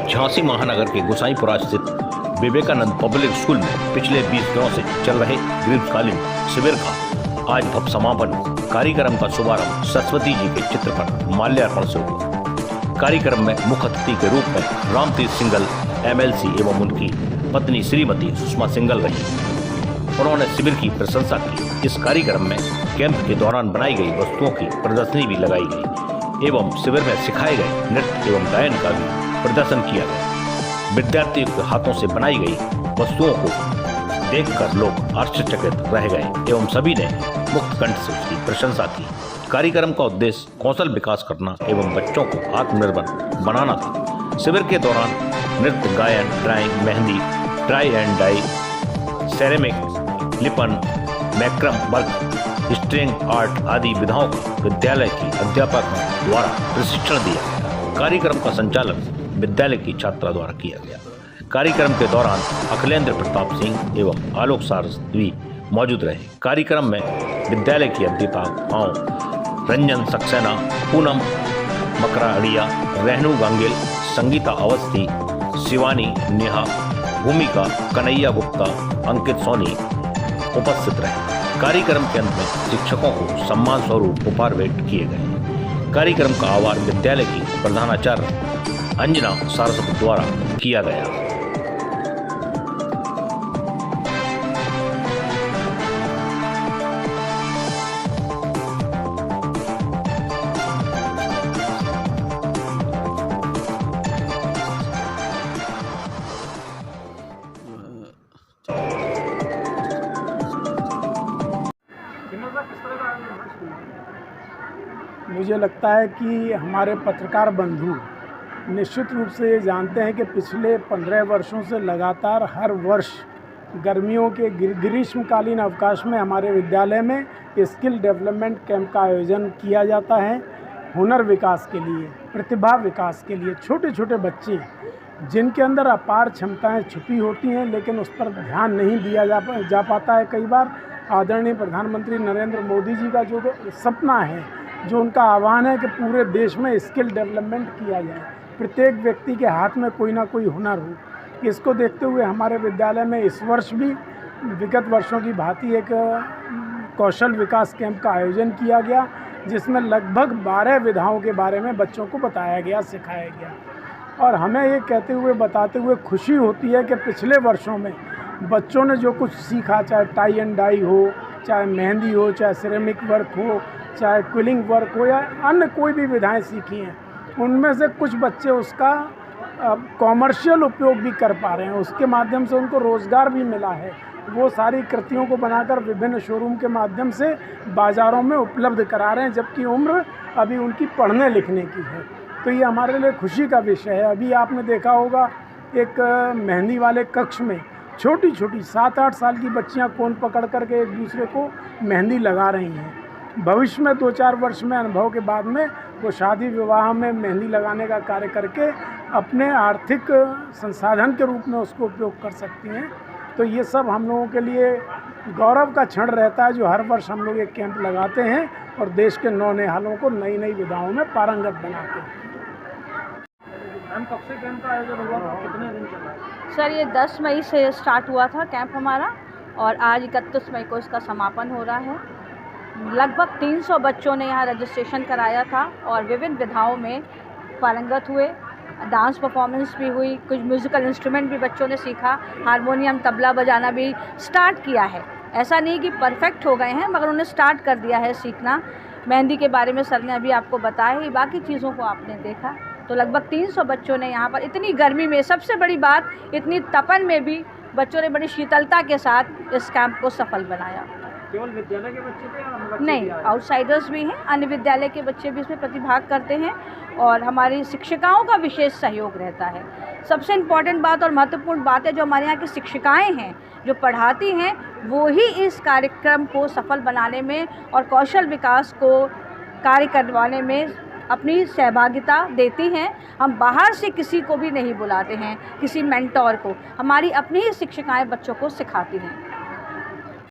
झांसी महानगर के गोसाईपुरा स्थित विवेकानंद पब्लिक स्कूल में पिछले 20 दिनों से चल रहे ग्रीष्मकालीन शिविर का आज भव्य समापन। कार्यक्रम का शुभारंभ सरस्वती जी के चित्र पर माल्यार्पण से हुआ। कार्यक्रम में मुख्य अतिथि के रूप में रामतीर्थ सिंघल MLC एवं उनकी पत्नी श्रीमती सुषमा सिंघल रही। उन्होंने शिविर की प्रशंसा की। इस कार्यक्रम में कैंप के दौरान बनाई गई वस्तुओं की प्रदर्शनी भी लगाई गई एवं शिविर में सिखाए गए नृत्य एवं गायन का भी प्रदर्शन किया गया। विद्यार्थियों के हाथों से बनाई गई वस्तुओं को देखकर लोग आश्चर्यचकित रह गए एवं सभी ने मुक्त कंठ से उसकी प्रशंसा की। कार्यक्रम का उद्देश्य कौशल विकास करना एवं बच्चों को आत्मनिर्भर बनाना था। शिविर के दौरान नृत्य, गायन, drawing, mehndi, tie and dye, ceramic, lippan, macrame work, string art आदि विधाओं का विद्यालय की अध्यापकों द्वारा प्रशिक्षण दिया गया। कार्यक्रम का संचालन विद्यालय की छात्रा द्वारा किया गया। कार्यक्रम के दौरान अखिलेंद्र प्रताप सिंह एवं आलोक सारस्वत भी मौजूद रहे। कार्यक्रम में विद्यालय की अध्यापिकाओं रंजन सक्सेना, पूनम मकराड़िया, रहनू गांगेल, संगीता अवस्थी, शिवानी, नेहा, भूमिका, कन्हैया गुप्ता, अंकित सोनी उपस्थित रहे। कार्यक्रम के अंत में शिक्षकों को सम्मान स्वरूप उपहार भेंट किए गए। कार्यक्रम का आह्वान विद्यालय की प्रधानाचार्य अंजना सारस्वत द्वारा किया गया। मुझे लगता है कि हमारे पत्रकार बंधु निश्चित रूप से ये जानते हैं कि पिछले 15 वर्षों से लगातार हर वर्ष गर्मियों के ग्रीष्मकालीन अवकाश में हमारे विद्यालय में स्किल डेवलपमेंट कैंप का आयोजन किया जाता है। हुनर विकास के लिए, प्रतिभा विकास के लिए छोटे छोटे बच्चे जिनके अंदर अपार क्षमताएं छुपी होती हैं लेकिन उस पर ध्यान नहीं दिया जा पाता है। कई बार आदरणीय प्रधानमंत्री नरेंद्र मोदी जी का जो सपना है, जो उनका आह्वान है कि पूरे देश में स्किल डेवलपमेंट किया जाए, प्रत्येक व्यक्ति के हाथ में कोई ना कोई हुनर हो। इसको देखते हुए हमारे विद्यालय में इस वर्ष भी विगत वर्षों की भांति एक कौशल विकास कैंप का आयोजन किया गया, जिसमें लगभग 12 विधाओं के बारे में बच्चों को बताया गया, सिखाया गया। और हमें ये कहते हुए, बताते हुए खुशी होती है कि पिछले वर्षों में बच्चों ने जो कुछ सीखा, चाहे टाई एंड डाई हो, चाहे मेहंदी हो, चाहे सिरेमिक वर्क हो, चाहे क्विलिंग वर्क हो या अन्य कोई भी विधाएं सीखी हैं, उनमें से कुछ बच्चे उसका कॉमर्शियल उपयोग भी कर पा रहे हैं। उसके माध्यम से उनको रोज़गार भी मिला है। वो सारी कृतियों को बनाकर विभिन्न शोरूम के माध्यम से बाज़ारों में उपलब्ध करा रहे हैं, जबकि उम्र अभी उनकी पढ़ने लिखने की है। तो ये हमारे लिए खुशी का विषय है। अभी आपने देखा होगा एक मेहंदी वाले कक्ष में छोटी छोटी 7-8 साल की बच्चियां कोन पकड़ करके एक दूसरे को मेहंदी लगा रही हैं। भविष्य में 2-4 वर्ष में अनुभव के बाद में वो शादी विवाह में मेहंदी लगाने का कार्य करके अपने आर्थिक संसाधन के रूप में उसको उपयोग कर सकती हैं। तो ये सब हम लोगों के लिए गौरव का क्षण रहता है, जो हर वर्ष हम लोग एक कैंप लगाते हैं और देश के नौनिहालों को नई नई विधाओं में पारंगत बनाते हैं। कब से कैंप का आयोजन हुआ था, कितने दिन चला? सर, ये 10 मई से स्टार्ट हुआ था कैंप हमारा और आज 31 मई को इसका समापन हो रहा है। लगभग 300 बच्चों ने यहाँ रजिस्ट्रेशन कराया था और विभिन्न विधाओं में पारंगत हुए। डांस परफॉर्मेंस भी हुई, कुछ म्यूज़िकल इंस्ट्रूमेंट भी बच्चों ने सीखा, हारमोनियम, तबला बजाना भी स्टार्ट किया है। ऐसा नहीं कि परफेक्ट हो गए हैं, मगर उन्हें स्टार्ट कर दिया है सीखना। मेहंदी के बारे में सर ने अभी आपको बताया ही, बाकी चीज़ों को आपने देखा। तो लगभग 300 बच्चों ने यहाँ पर इतनी गर्मी में, सबसे बड़ी बात इतनी तपन में भी बच्चों ने बड़ी शीतलता के साथ इस कैंप को सफल बनाया। केवल विद्यालय के बच्चे थे या बच्चे नहीं, आउटसाइडर्स भी हैं, अन्य विद्यालय के बच्चे भी इसमें प्रतिभाग करते हैं और हमारी शिक्षिकाओं का विशेष सहयोग रहता है। सबसे इम्पॉर्टेंट बात और महत्वपूर्ण बात है, जो हमारे यहाँ की शिक्षिकाएं हैं जो पढ़ाती हैं, वो ही इस कार्यक्रम को सफल बनाने में और कौशल विकास को कार्य करवाने में अपनी सहभागिता देती हैं। हम बाहर से किसी को भी नहीं बुलाते हैं, किसी मेंटोर को, हमारी अपनी ही शिक्षिकाएं बच्चों को सिखाती हैं।